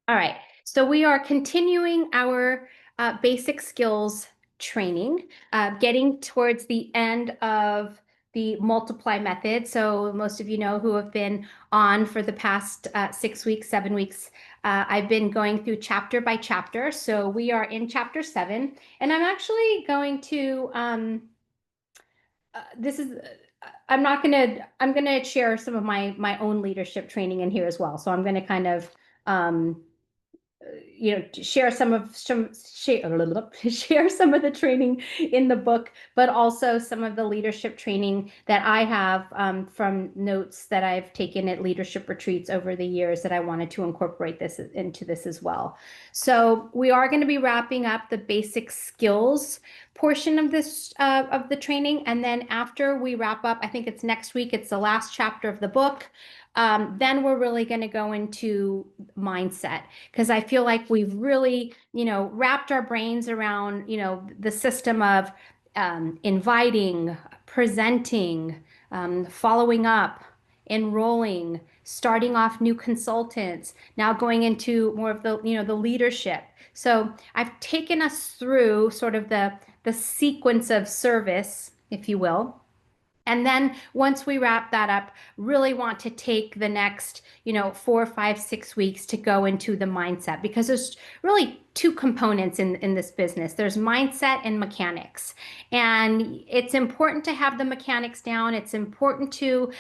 All right, so we are continuing our basic skills training, getting towards the end of the multiply method. So most of you know who have been on for the past 6 weeks, 7 weeks. I've been going through chapter by chapter. So we are in chapter 7, and I'm actually going to this is I'm gonna share some of my own leadership training in here as well. So I'm gonna kind of um, share share some of the training in the book, but also some of the leadership training that I have from notes that I've taken at leadership retreats over the years that I wanted to incorporate this into this as well. So we are going to be wrapping up the basic skills portion of this of the training, and then after we wrap up, I think it's next week, it's the last chapter of the book. Then we're really going to go into mindset, because I feel like we've really, wrapped our brains around, the system of inviting, presenting, following up, enrolling, starting off new consultants, now going into more of the leadership. So I've taken us through sort of the sequence of service, if you will. And then once we wrap that up, really want to take the next, 4, 5, 6 weeks to go into the mindset, because there's really two components in this business. There's mindset and mechanics. And it's important to have the mechanics down. It's important to,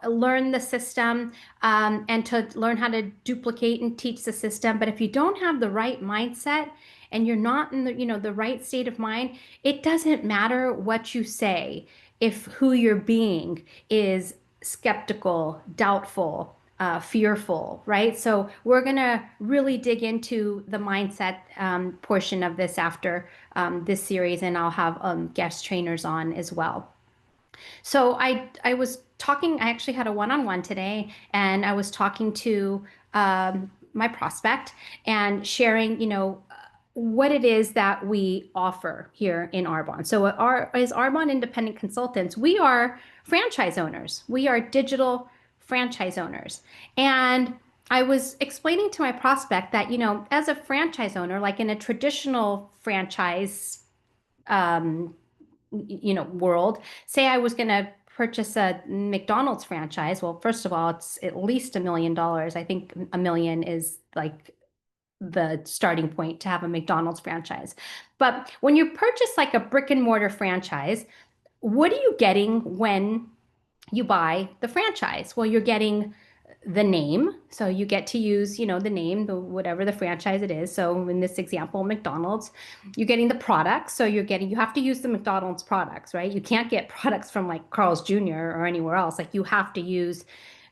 learn the system and to learn how to duplicate and teach the system. But if you don't have the right mindset, and you're not in the right state of mind, it doesn't matter what you say if who you're being is skeptical, doubtful, fearful, right? So we're going to really dig into the mindset portion of this after this series, and I'll have guest trainers on as well. So I was talking, I actually had a one-on-one today, and I was talking to my prospect and sharing, what it is that we offer here in Arbonne. So as Arbonne Independent Consultants, we are franchise owners. We are digital franchise owners. And I was explaining to my prospect that, as a franchise owner, like in a traditional franchise, um, world, say I was going to purchase a McDonald's franchise. Well, first of all, it's at least $1 million. I think $1 million is like the starting point to have a McDonald's franchise. But when you purchase like a brick and mortar franchise, what are you getting when you buy the franchise? Well, you're getting the name. So you get to use, the name, whatever the franchise it is. So in this example, McDonald's, you're getting the products. So you have to use the McDonald's products, right? You can't get products from like Carl's Jr. or anywhere else. Like you have to use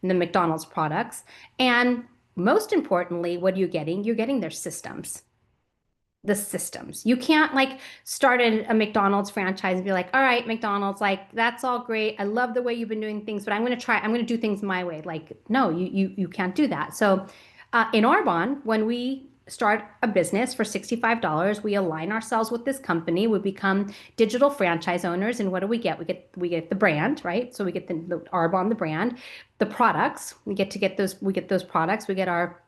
the McDonald's products. And most importantly, what are you getting? You're getting their systems. The systems. You can't like start a McDonald's franchise and be like, all right, McDonald's, like that's all great. I love the way you've been doing things, but I'm going to do things my way. Like, no, you can't do that. So in Arbonne, when we start a business for $65, we align ourselves with this company. We become digital franchise owners. And what do we get? We get the brand, right? So we get the Arbonne, the brand, the products. We get those products. We get our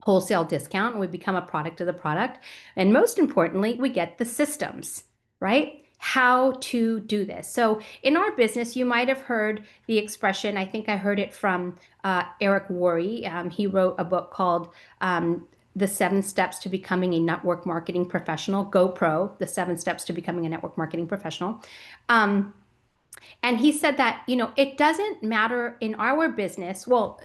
wholesale discount, and we become a product of the product. And most importantly, we get the systems, right? How to do this. So in our business, you might have heard the expression, I think I heard it from Eric Worre. He wrote a book called The 7 Steps to Becoming a Network Marketing Professional, GoPro, The 7 Steps to Becoming a Network Marketing Professional. And he said that, it doesn't matter in our business. Well,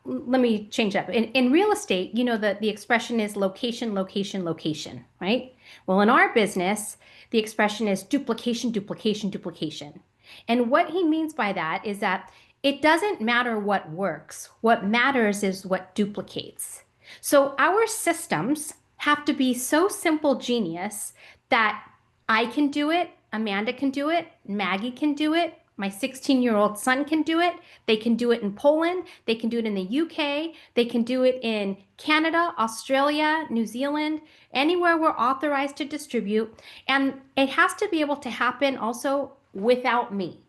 let me change that. In real estate, the expression is location, location, location, right? Well, in our business, the expression is duplication, duplication, duplication. And what he means by that is that it doesn't matter what works. What matters is what duplicates. So our systems have to be so simple, genius, that I can do it, Amanda can do it, Maggie can do it, my 16-year-old son can do it. They can do it in Poland. They can do it in the UK. They can do it in Canada, Australia, New Zealand, anywhere we're authorized to distribute. And it has to be able to happen also without me.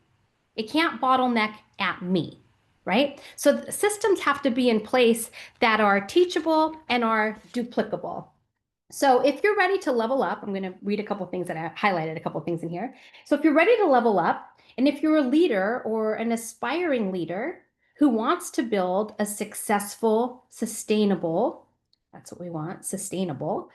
It can't bottleneck at me. right? So systems have to be in place that are teachable and are duplicable. So if you're ready to level up, I'm going to read a couple things that I highlighted a couple things in here. So if you're ready to level up, and if you're a leader or an aspiring leader who wants to build a successful, sustainable, that's what we want, sustainable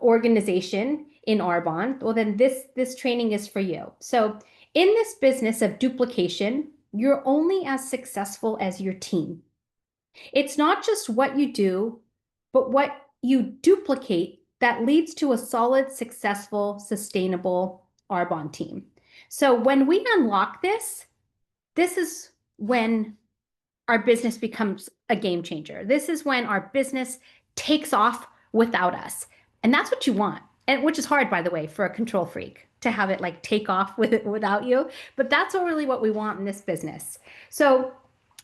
organization in Arbonne, well, then this training is for you. So in this business of duplication, you're only as successful as your team. It's not just what you do, but what you duplicate that leads to a solid, successful, sustainable Arbonne team. So when we unlock this, this is when our business becomes a game changer. This is when our business takes off without us. And that's what you want. And which is hard, by the way, for a control freak to have it like take off with it without you. But that's really what we want in this business. So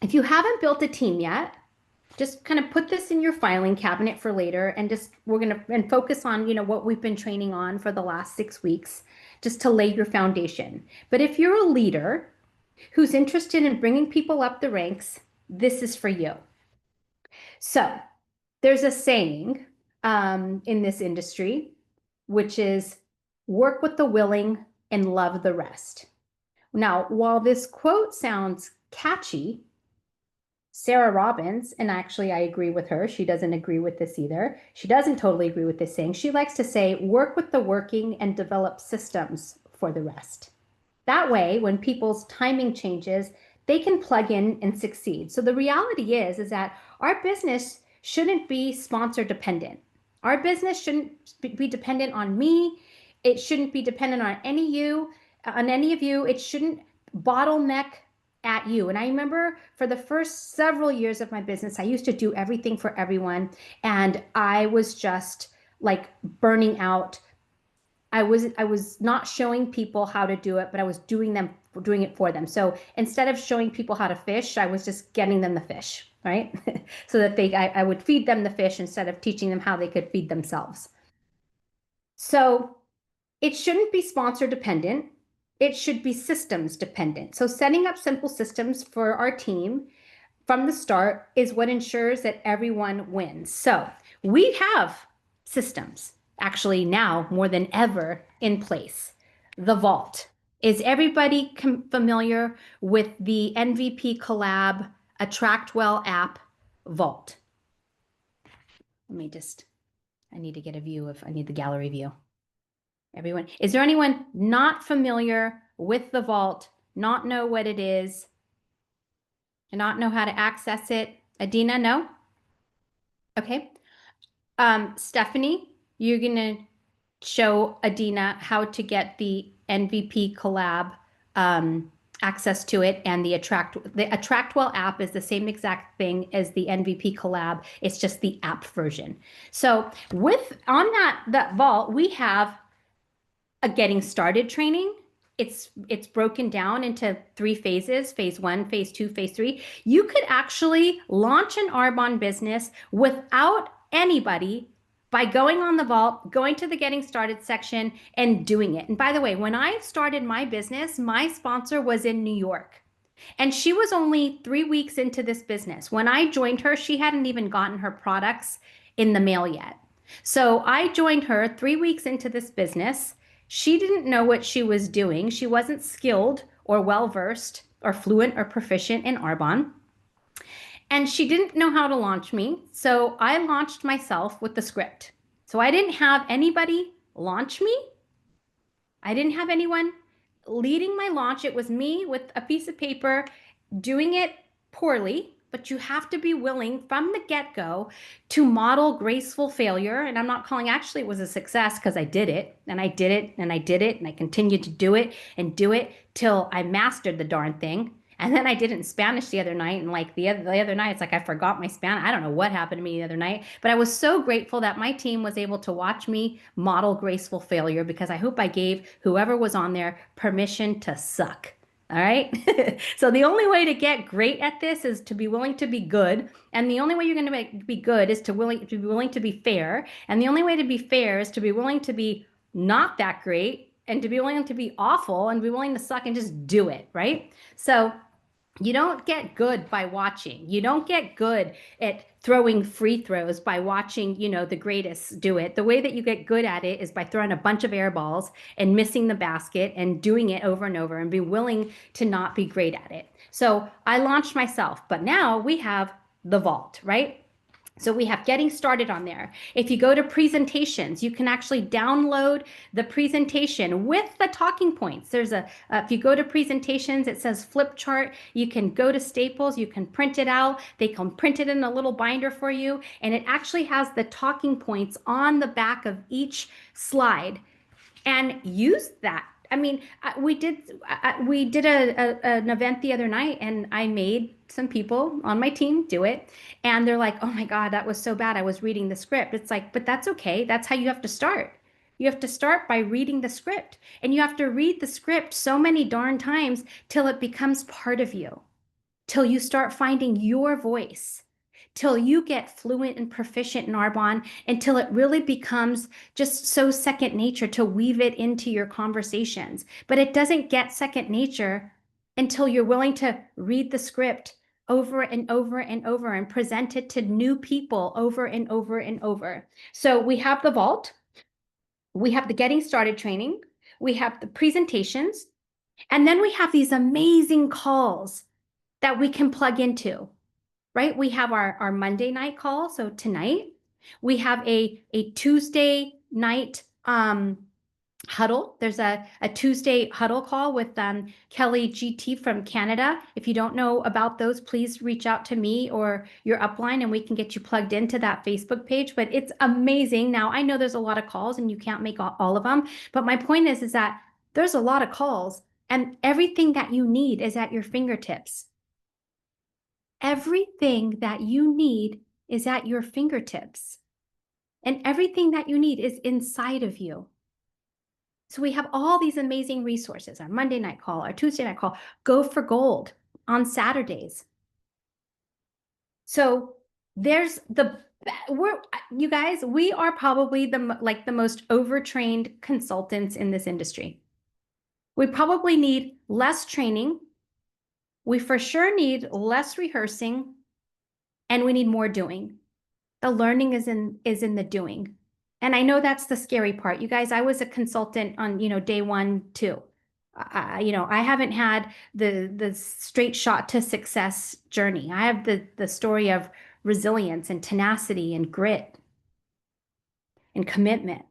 if you haven't built a team yet, just kind of put this in your filing cabinet for later, and just we're going to focus on, what we've been training on for the last 6 weeks, just to lay your foundation. But if you're a leader who's interested in bringing people up the ranks, this is for you. So there's a saying in this industry, which is work with the willing and love the rest. Now, while this quote sounds catchy, Sarah Robbins, and actually I agree with her, she doesn't agree with this either. She doesn't totally agree with this saying. She likes to say, work with the working and develop systems for the rest. That way, when people's timing changes, they can plug in and succeed. So the reality is that our business shouldn't be sponsor dependent. Our business shouldn't be dependent on me. It shouldn't be dependent on any of you. It shouldn't bottleneck at you. And I remember for the first several years of my business, I used to do everything for everyone. And I was just like burning out. I was not showing people how to do it, but I was doing it for them. So instead of showing people how to fish, I was just getting them the fish, right? So that I would feed them the fish instead of teaching them how they could feed themselves. So it shouldn't be sponsor dependent. It should be systems dependent. So setting up simple systems for our team from the start is what ensures that everyone wins. So we have systems actually now more than ever in place. The Vault. Is everybody familiar with the MVP collab Attractwell app Vault? I need to get a view I need the gallery view. Everyone, is there anyone not familiar with the Vault, not know what it is, and not know how to access it? Adina, no? Okay. Stephanie, you're going to show Adina how to get the MVP collab access to it, and the Attractwell app is the same exact thing as the MVP collab. It's just the app version. So on that Vault, we have a getting started training. It's broken down into 3 phases, phase 1, phase 2, phase 3. You could actually launch an Arbonne business without anybody by going on the Vault, going to the getting started section and doing it. And by the way, when I started my business, my sponsor was in New York. And she was only 3 weeks into this business. When I joined her, she hadn't even gotten her products in the mail yet. So I joined her 3 weeks into this business. She didn't know what she was doing. She wasn't skilled or well-versed or fluent or proficient in Arbonne. And she didn't know how to launch me. So I launched myself with the script. So I didn't have anybody launch me. I didn't have anyone leading my launch. It was me with a piece of paper doing it poorly. But you have to be willing from the get-go to model graceful failure. And I'm not calling, actually it was a success because I did it and I did it and I did it and I continued to do it till I mastered the darn thing. And then I did it in Spanish the other night, and like the other night, it's like I forgot my Spanish. I don't know what happened to me the other night, but I was so grateful that my team was able to watch me model graceful failure, because I hope I gave whoever was on there permission to suck. All right. So the only way to get great at this is to be willing to be good. And the only way you're going to be good is to be willing to be fair. And the only way to be fair is to be willing to be not that great, and to be willing to be awful, and be willing to suck and just do it. Right. So You don't get good by watching. You don't get good at throwing free throws by watching, the greatest do it. The way that you get good at it is by throwing a bunch of air balls and missing the basket and doing it over and over and be willing to not be great at it. So I launched myself, but now we have the vault, right? So we have getting started on there. If you go to presentations, you can actually download the presentation with the talking points. If you go to presentations, it says flip chart. You can go to Staples, you can print it out. They can print it in a little binder for you. And it actually has the talking points on the back of each slide, and use that. I mean, we did an event the other night, and I made some people on my team do it, and they're like, "Oh my God, that was so bad. I was reading the script." It's like, but that's okay. That's how you have to start. You have to start by reading the script, and you have to read the script so many darn times till it becomes part of you, till you start finding your voice, till you get fluent and proficient in Arbonne, until it really becomes just so second nature to weave it into your conversations. But it doesn't get second nature until you're willing to read the script over and over and over and present it to new people over and over and over. So we have the vault, we have the getting started training, we have the presentations, and then we have these amazing calls that we can plug into, right? We have our Monday night call. So tonight we have a Tuesday night huddle. There's a Tuesday huddle call with Kelly GT from Canada. If you don't know about those, please reach out to me or your upline and we can get you plugged into that Facebook page. But it's amazing. Now, I know there's a lot of calls and you can't make all of them. But my point is that there's a lot of calls and everything that you need is at your fingertips. Everything that you need is at your fingertips. And everything that you need is inside of you. So we have all these amazing resources, our Monday night call, our Tuesday night call, Go for Gold on Saturdays. So there's you guys, we are probably the most overtrained consultants in this industry. We probably need less training. We for sure need less rehearsing, and we need more doing. The learning is in the doing. And I know that's the scary part. You guys, I was a consultant on, day one too. I haven't had the straight shot to success journey. I have the story of resilience and tenacity and grit and commitment.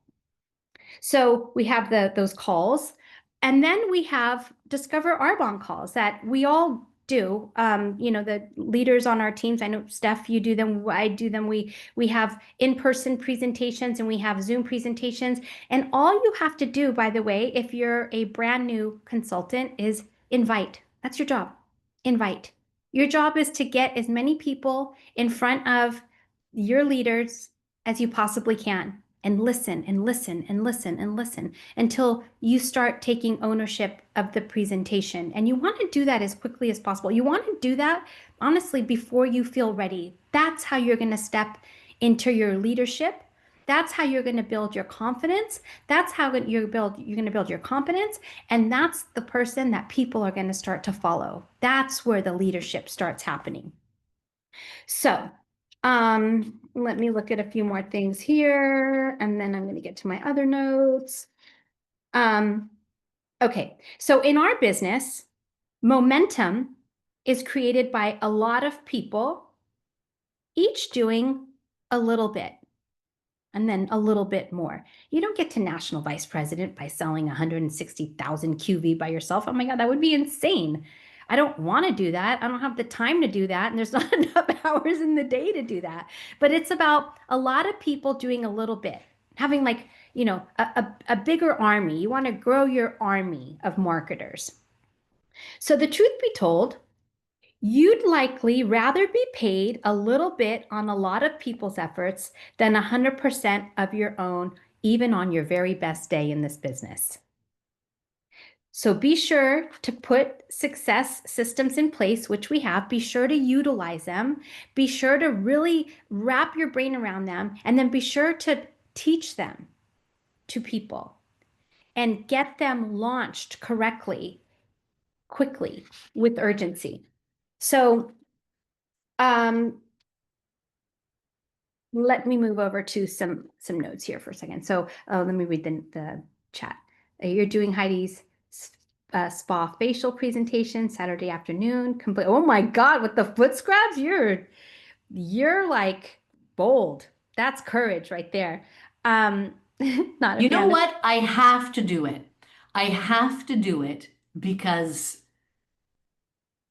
So we have those calls. And then we have Discover Arbonne calls that we all do. The leaders on our teams, I know, Steph, you do them, I do them. We have in-person presentations and we have Zoom presentations. And all you have to do, by the way, if you're a brand new consultant, is invite. That's your job. Invite. Your job is to get as many people in front of your leaders as you possibly can, and listen and listen and listen and listen until you start taking ownership of the presentation. And you want to do that as quickly as possible. You want to do that, honestly, before you feel ready. That's how you're going to step into your leadership. That's how you're going to build your confidence. That's how you're going to build your competence. And that's the person that people are going to start to follow. That's where the leadership starts happening. So let me look at a few more things here, and then I'm going to get to my other notes. Okay, so in our business, momentum is created by a lot of people, each doing a little bit, and then a little bit more. You don't get to national vice president by selling 160,000 QV by yourself. Oh my God, that would be insane. I don't want to do that. I don't have the time to do that. And there's not enough hours in the day to do that. But it's about a lot of people doing a little bit, having a bigger army. You want to grow your army of marketers. So the truth be told, you'd likely rather be paid a little bit on a lot of people's efforts than 100% of your own, even on your very best day in this business. So be sure to put success systems in place, which we have. Be sure to utilize them. Be sure to really wrap your brain around them, and then be sure to teach them to people and get them launched correctly, quickly, with urgency. So, um, let me move over to some notes here for a second. So, let me read the chat. You're doing Heidi's spa facial presentation Saturday afternoon. Complete. Oh my God, with the foot scrubs, you're like bold. That's courage right there. Um, not a You know fan of. what? I have to do it. I have to do it because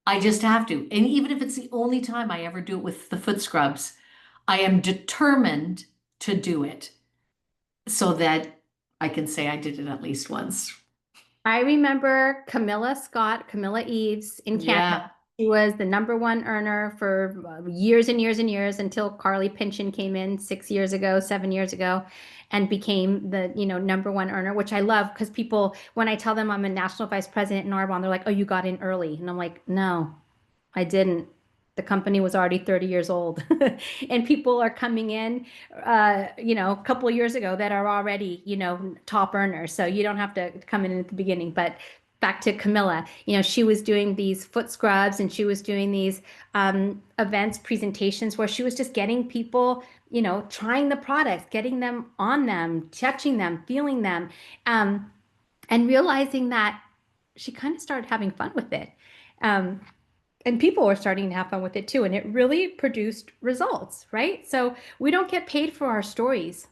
I just have to. And even if it's the only time I ever do it with the foot scrubs, I am determined to do it so that I can say I did it at least once. I remember Camilla Eves in Canada. Yeah. She was the number one earner for years and years and years until Carly Pynchon came in 6 years ago, 7 years ago, and became the, number one earner, which I love because people, when I tell them I'm a national vice president in Arbonne, they're like, "Oh, you got in early." And I'm like, "No, I didn't. The company was already 30 years old." And people are coming in, a couple of years ago that are already, top earners. So you don't have to come in at the beginning. But back to Camilla, she was doing these foot scrubs and she was doing these events, presentations where she was just getting people, trying the products, getting them on them, touching them, feeling them, um, and realizing that she kind of started having fun with it. Um, and people are starting to have fun with it too. And it really produced results, right? So we don't get paid for our stories.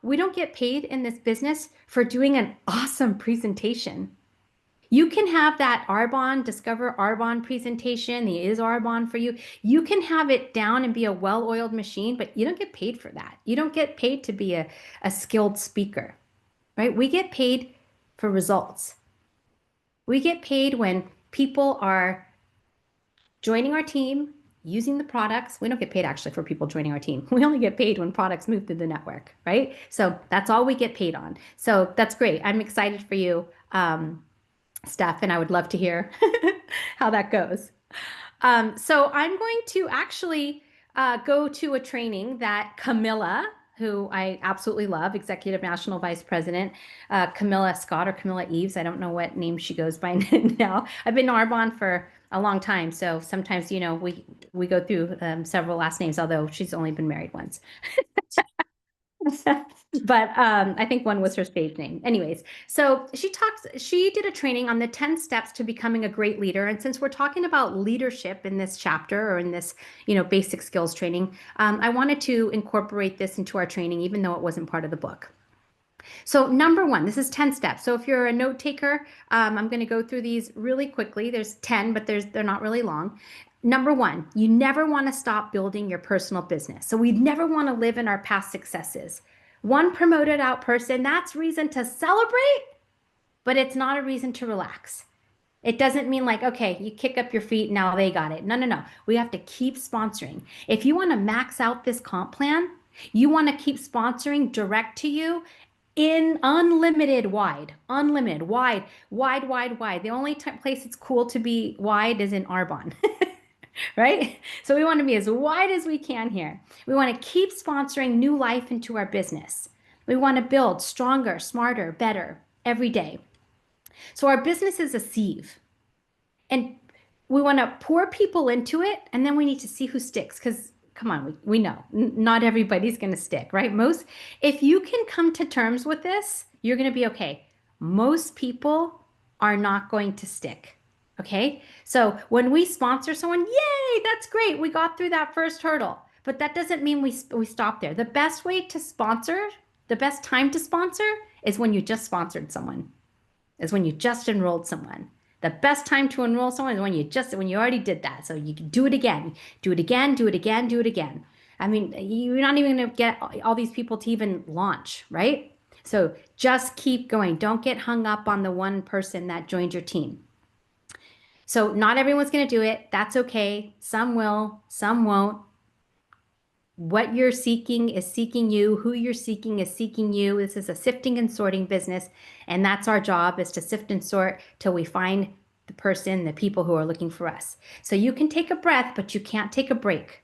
We don't get paid in this business for doing an awesome presentation. You can have that Arbonne, Discover Arbonne presentation, the Is Arbonne for you. You can have it down and be a well-oiled machine, but you don't get paid for that. You don't get paid to be a skilled speaker, right? We get paid for results. We get paid when people are joining our team, using the products. We don't get paid actually for people joining our team. We only get paid when products move through the network, right? So that's all we get paid on. So that's great. I'm excited for you, Steph, and I would love to hear how that goes. So I'm going to actually go to a training that Camilla, who I absolutely love, Executive National Vice President, Camilla Scott or Camilla Eves. I don't know what name she goes by now. I've been in Arbonne for a long time, so sometimes we go through several last names, although she's only been married once. But I think one was her stage name. Anyways, so she did a training on the 10 steps to becoming a great leader. And since we're talking about leadership in this chapter or in this, basic skills training, I wanted to incorporate this into our training, even though it wasn't part of the book. So number one, this is 10 steps. So if you're a note taker, I'm going to go through these really quickly. There's 10, but they're not really long. Number one, you never want to stop building your personal business. So we never want to live in our past successes. One promoted out person, that's reason to celebrate, but it's not a reason to relax. It doesn't mean like, okay, you kick up your feet, now they got it. No, no, no. We have to keep sponsoring. If you want to max out this comp plan, you want to keep sponsoring direct to you in unlimited wide. The only place it's cool to be wide is in Arbonne, right? So we want to be as wide as we can here. We want to keep sponsoring new life into our business. We want to build stronger, smarter, better every day. So our business is a sieve. And we want to pour people into it, and then we need to see who sticks. Because come on, we know not everybody's going to stick, right? If you can come to terms with this, you're going to be okay. Most people are not going to stick. Okay. So when we sponsor someone, yay, that's great. We got through that first hurdle. But that doesn't mean we stop there. The best way to sponsor, the best time to sponsor is when you just sponsored someone, is when you just enrolled someone. The best time to enroll someone is when you already did that. So you can do it again, do it again, do it again, do it again. I mean, you're not even going to get all these people to even launch, right? So just keep going. Don't get hung up on the one person that joined your team. So not everyone's going to do it. That's okay. Some will, some won't. What you're seeking is seeking you. Who you're seeking is seeking you. This is a sifting and sorting business. And that's our job, is to sift and sort till we find the person, the people who are looking for us. So you can take a breath, but you can't take a break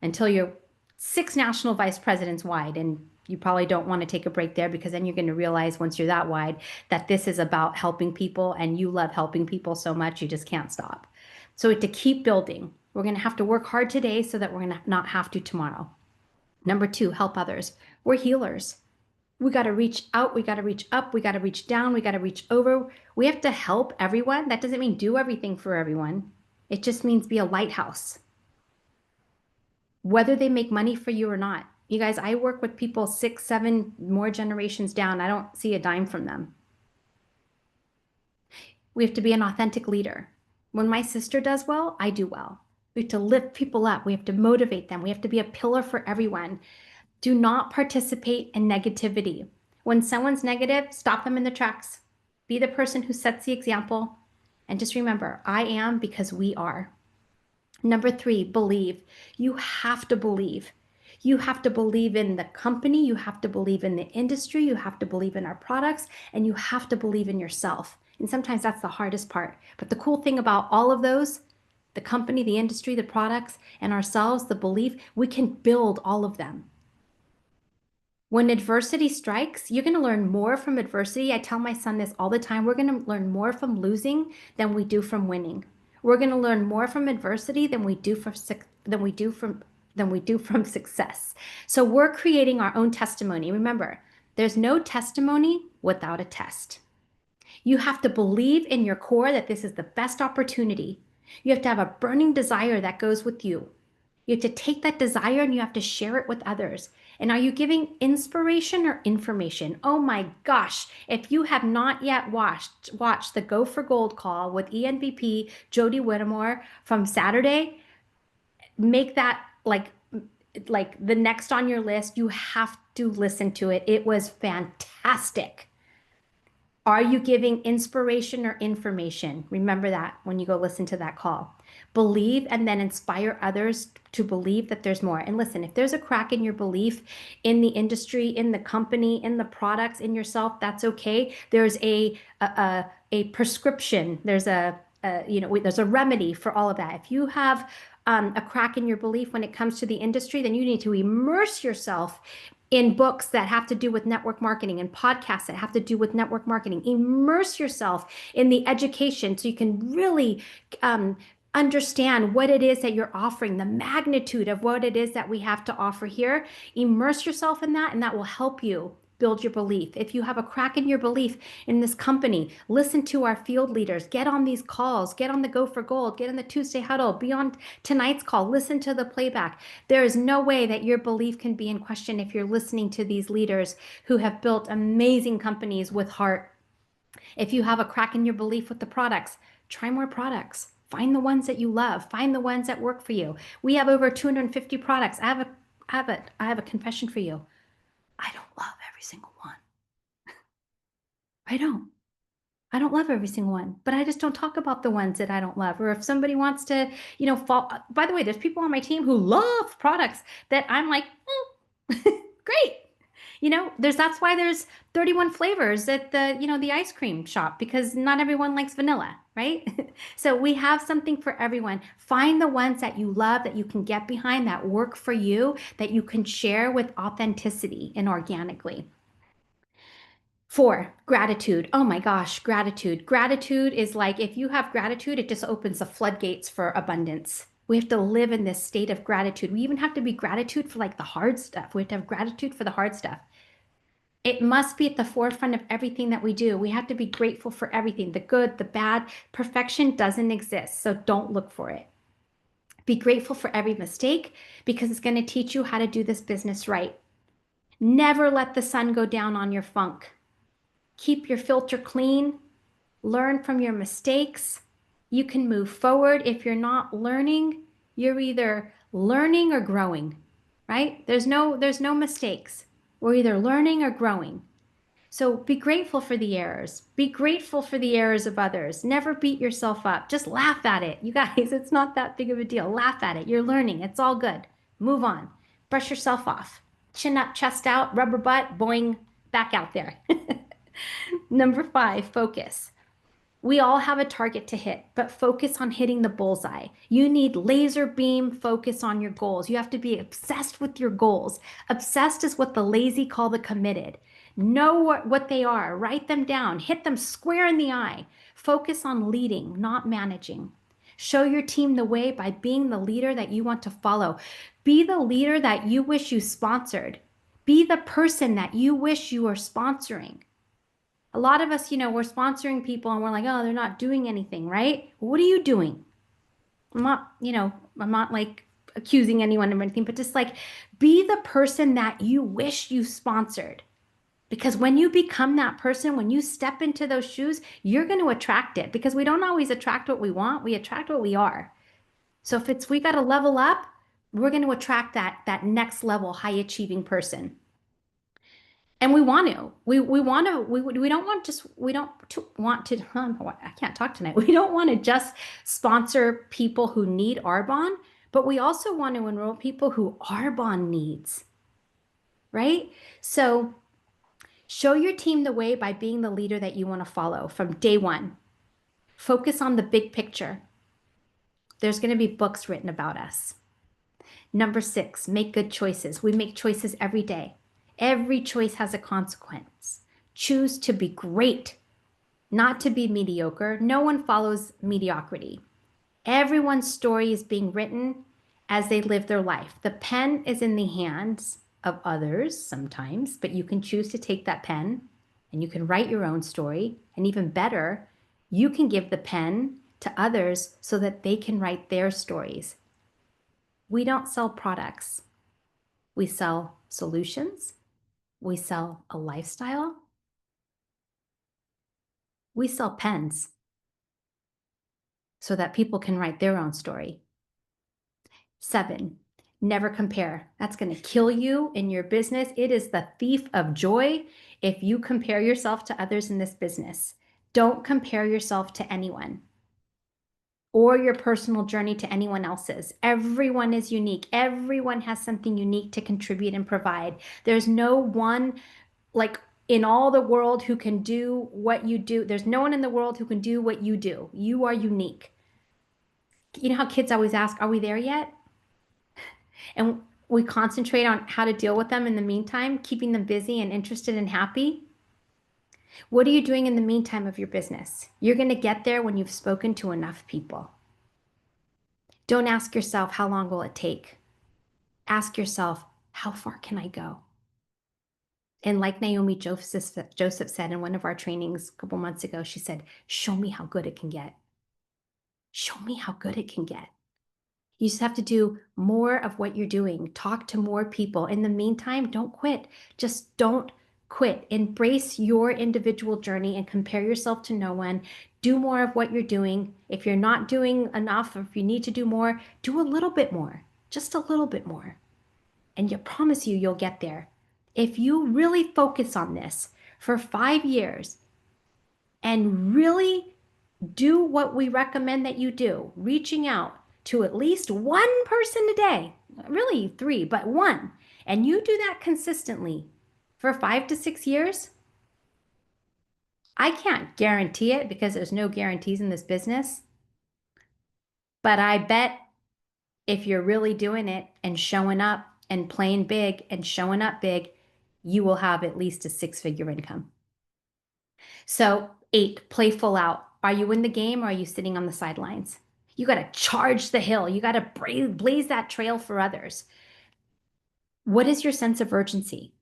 until you're 6 national vice presidents wide. And you probably don't want to take a break there, because then you're going to realize once you're that wide that this is about helping people, and you love helping people so much you just can't stop. So to keep building, we're going to have to work hard today so that we're going to not have to tomorrow. Number two, help others. We're healers. We got to reach out. We got to reach up. We got to reach down. We got to reach over. We have to help everyone. That doesn't mean do everything for everyone. It just means be a lighthouse, whether they make money for you or not. You guys, I work with people 6, 7 more generations down. I don't see a dime from them. We have to be an authentic leader. When my sister does well, I do well. We have to lift people up. We have to motivate them. We have to be a pillar for everyone. Do not participate in negativity. When someone's negative, stop them in their tracks. Be the person who sets the example. And just remember, I am because we are. Number three, believe. You have to believe. You have to believe in the company. You have to believe in the industry. You have to believe in our products. And you have to believe in yourself. And sometimes that's the hardest part. But the cool thing about all of those, the company, the industry, the products, and ourselves, the belief, we can build all of them. When adversity strikes, you're going to learn more from adversity. I tell my son this all the time. We're going to learn more from losing than we do from winning. We're going to learn more from adversity than we do from success. So we're creating our own testimony. Remember, there's no testimony without a test. You have to believe in your core that this is the best opportunity. You have to have a burning desire that goes with you. You have to take that desire and you have to share it with others. And are you giving inspiration or information? Oh my gosh. If you have not yet watched the Go for Gold call with ENVP Jody Whittemore from Saturday, make that like the next on your list. You have to listen to it. It was fantastic. Are you giving inspiration or information? Remember that when you go listen to that call. Believe and then inspire others to believe that there's more. And listen, if there's a crack in your belief in the industry, in the company, in the products, in yourself, that's okay. There's a prescription. There's there's a remedy for all of that. If you have a crack in your belief when it comes to the industry, then you need to immerse yourself in books that have to do with network marketing and podcasts that have to do with network marketing. Immerse yourself in the education so you can really understand what it is that you're offering, the magnitude of what it is that we have to offer here. Immerse yourself in that, and that will help you build your belief. If you have a crack in your belief in this company, listen to our field leaders, get on these calls, get on the Go for Gold, get on the Tuesday huddle, be on tonight's call, listen to the playback. There is no way that your belief can be in question if you're listening to these leaders who have built amazing companies with heart. If you have a crack in your belief with the products, try more products. Find the ones that you love. Find the ones that work for you. We have over 250 products. I have a confession for you. I don't love every single one. I don't. I don't love every single one, but I just don't talk about the ones that I don't love. Or if somebody wants to, fall. By the way, there's people on my team who love products that I'm like, great. That's why there's 31 flavors at the ice cream shop, because not everyone likes vanilla, right? So we have something for everyone. Find the ones that you love, that you can get behind, that work for you, that you can share with authenticity and organically. 4, gratitude. Oh my gosh, gratitude. Gratitude is like, if you have gratitude, it just opens the floodgates for abundance. We have to live in this state of gratitude. We even have to be gratitude for like the hard stuff. We have to have gratitude for the hard stuff. It must be at the forefront of everything that we do. We have to be grateful for everything, the good, the bad. Perfection doesn't exist, so don't look for it. Be grateful for every mistake, because it's going to teach you how to do this business right. Never let the sun go down on your funk. Keep your filter clean. Learn from your mistakes. You can move forward. If you're not learning, you're either learning or growing, right? There's no mistakes. We're either learning or growing. So be grateful for the errors. Be grateful for the errors of others. Never beat yourself up. Just laugh at it. You guys, it's not that big of a deal. Laugh at it. You're learning. It's all good. Move on. Brush yourself off. Chin up, chest out, rubber butt, boing, back out there. Number 5, focus. We all have a target to hit, but focus on hitting the bullseye. You need laser beam focus on your goals. You have to be obsessed with your goals. Obsessed is what the lazy call the committed. Know what they are. Write them down. Hit them square in the eye. Focus on leading, not managing. Show your team the way by being the leader that you want to follow. Be the leader that you wish you sponsored. Be the person that you wish you were sponsoring. A lot of us, we're sponsoring people and we're like, oh, they're not doing anything, right? What are you doing? I'm not like accusing anyone of anything, but just like be the person that you wish you sponsored. Because when you become that person, when you step into those shoes, you're going to attract it because we don't always attract what we want. We attract what we are. So if we got to level up, we're going to attract that next level high achieving person. And we want to. We want to. We don't want just. We don't want to. I can't talk tonight. We don't want to just sponsor people who need Arbonne, but we also want to enroll people who Arbonne needs. Right? So show your team the way by being the leader that you want to follow from day one. Focus on the big picture. There's going to be books written about us. Number 6, make good choices. We make choices every day. Every choice has a consequence. Choose to be great, not to be mediocre. No one follows mediocrity. Everyone's story is being written as they live their life. The pen is in the hands of others sometimes, but you can choose to take that pen and you can write your own story. And even better, you can give the pen to others so that they can write their stories. We don't sell products. We sell solutions. We sell a lifestyle. We sell pens so that people can write their own story. 7, never compare. That's going to kill you in your business. It is the thief of joy if you compare yourself to others in this business. Don't compare yourself to anyone or your personal journey to anyone else's. Everyone is unique. Everyone has something unique to contribute and provide. There's no one like in all the world who can do what you do. There's no one in the world who can do what you do. You are unique. You know how kids always ask, are we there yet? And we concentrate on how to deal with them in the meantime, keeping them busy and interested and happy. What are you doing in the meantime of your business? You're going to get there when you've spoken to enough people. Don't ask yourself, how long will it take? Ask yourself, how far can I go? And like Naomi Joseph said in one of our trainings a couple months ago, she said, show me how good it can get. Show me how good it can get. You just have to do more of what you're doing. Talk to more people. In the meantime, don't quit. Just don't quit. Embrace your individual journey and compare yourself to no one. Do more of what you're doing. If you're not doing enough, or if you need to do more, do a little bit more, just a little bit more. And I promise you, you'll get there. If you really focus on this for 5 years and really do what we recommend that you do, reaching out to at least one person a day, really 3, but one, and you do that consistently for 5 to 6 years, I can't guarantee it because there's no guarantees in this business, but I bet if you're really doing it and showing up and playing big and showing up big, you will have at least a 6-figure income. So 8, play full out. Are you in the game or are you sitting on the sidelines? You got to charge the hill. You got to blaze that trail for others. What is your sense of urgency?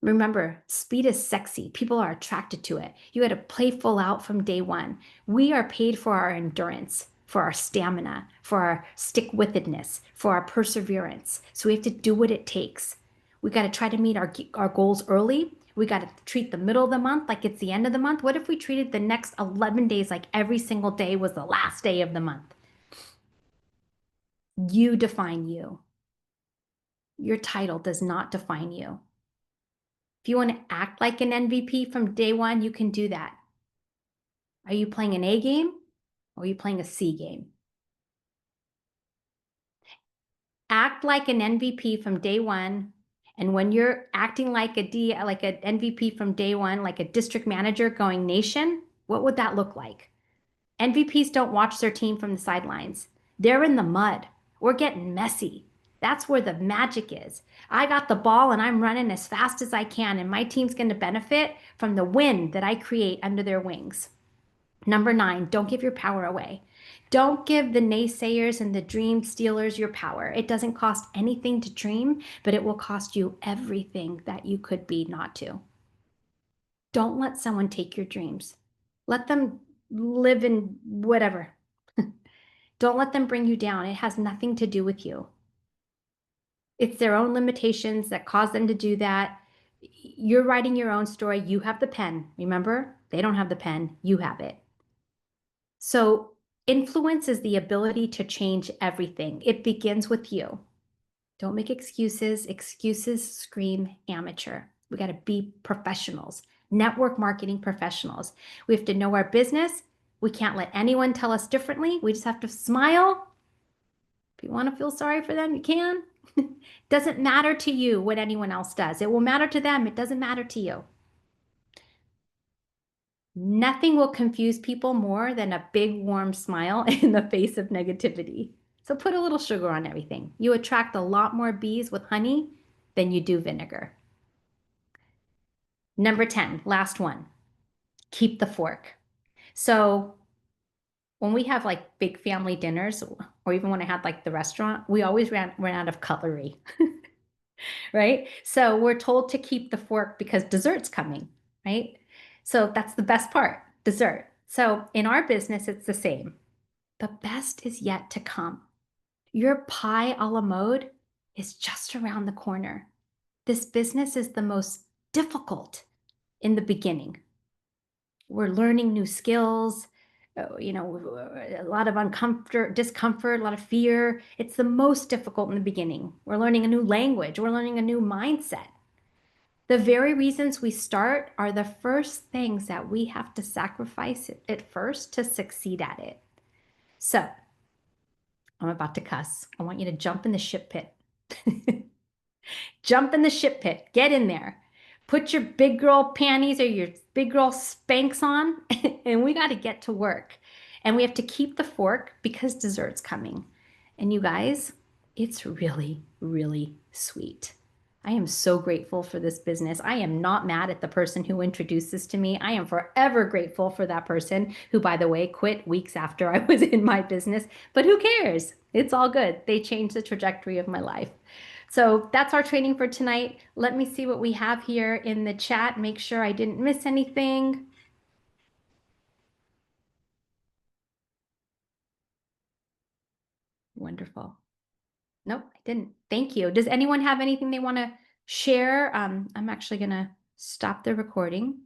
Remember, speed is sexy. People are attracted to it. You got to play full out from day one. We are paid for our endurance, for our stamina, for our stick-wittedness, for our perseverance. So we have to do what it takes. We got to try to meet our goals early. We got to treat the middle of the month like it's the end of the month. What if we treated the next 11 days like every single day was the last day of the month? You define you. Your title does not define you. If you want to act like an MVP from day one, you can do that. Are you playing an A game or are you playing a C game? Act like an MVP from day one. And when you're acting like an MVP from day one, like a district manager going nation, what would that look like? MVPs don't watch their team from the sidelines. They're in the mud. We're getting messy. That's where the magic is. I got the ball and I'm running as fast as I can, and my team's going to benefit from the wind that I create under their wings. Number 9, don't give your power away. Don't give the naysayers and the dream stealers your power. It doesn't cost anything to dream, but it will cost you everything that you could be not to. Don't let someone take your dreams. Let them live in whatever. Don't let them bring you down. It has nothing to do with you. It's their own limitations that cause them to do that. You're writing your own story. You have the pen. Remember, they don't have the pen. You have it. So influence is the ability to change everything. It begins with you. Don't make excuses. Excuses scream amateur. We got to be professionals, network marketing professionals. We have to know our business. We can't let anyone tell us differently. We just have to smile. If you want to feel sorry for them, you can. Doesn't matter to you what anyone else does. It will matter to them. It doesn't matter to you. Nothing will confuse people more than a big warm smile in the face of negativity. So put a little sugar on everything. You attract a lot more bees with honey than you do vinegar. Number 10, last one, keep the fork. So when we have like big family dinners, or even when I had like the restaurant, we always ran out of cutlery, right? So we're told to keep the fork because dessert's coming, right? So that's the best part, dessert. So in our business, it's the same. The best is yet to come. Your pie a la mode is just around the corner. This business is the most difficult in the beginning. We're learning new skills, a lot of discomfort, a lot of fear. It's the most difficult in the beginning. We're learning a new language. We're learning a new mindset. The very reasons we start are the first things that we have to sacrifice at first to succeed at it. So I'm about to cuss. I want you to jump in the shit pit. Jump in the shit pit. Get in there. Put your big girl panties or your big girl Spanx on, and we got to get to work. And we have to keep the fork because dessert's coming. And you guys, it's really, really sweet. I am so grateful for this business. I am not mad at the person who introduced this to me. I am forever grateful for that person who, by the way, quit weeks after I was in my business. But who cares? It's all good. They changed the trajectory of my life. So that's our training for tonight. Let me see what we have here in the chat. Make sure I didn't miss anything. Wonderful. Nope, I didn't. Thank you. Does anyone have anything they want to share? I'm actually going to stop the recording.